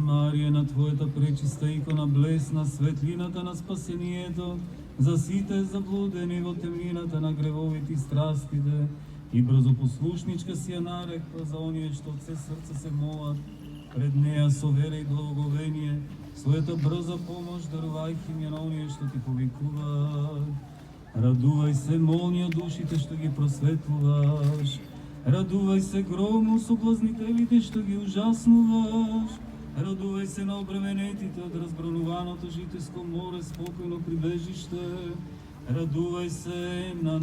Марија, на Твојата пречиста икона блесна светлината на спасението, за сите заблудени во темнината на гревовите и страстите, и брзопослушничка си ја нарекла за оние што од се срце се молат пред неа со вера и благоговение, својата брза помош дарувајќи ми на оние што ти повикуваат. Радувај се, молни од душите што ги просветлуваш. Радувај се, громно соблазнителите што ги ужаснуваш. Радувај се на обременетите од разбрануваното житеско море, спокојно прибежиште. Радувај се на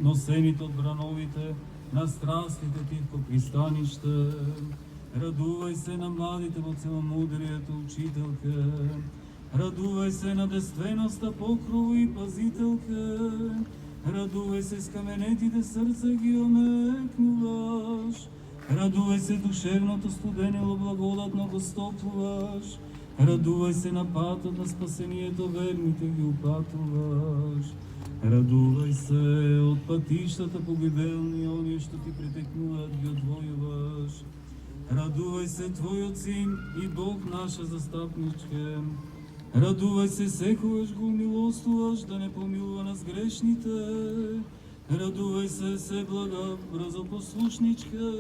носените од брановите, на страстите тивко пристаниште. Радувај се на младите во целомудрието, учителке. Радувај се на действеноста, покрово и пазителке. Радувај се, скаменетите срца ги омекнуваш. Радувај се, душевното студенело благодатно го стоплуваш. Радувај се, на патот на спасението верните ги упатуваш. Радувај се, од патиштата погибелни, оние што ти претекнуваат ги одвојуваш. Радувај се, Твојот Син и Бог наша застапничке. Радувај се, секогаш го милостуваш да не помилува нас грешните. Радувај се, се блага, брзопослушничке.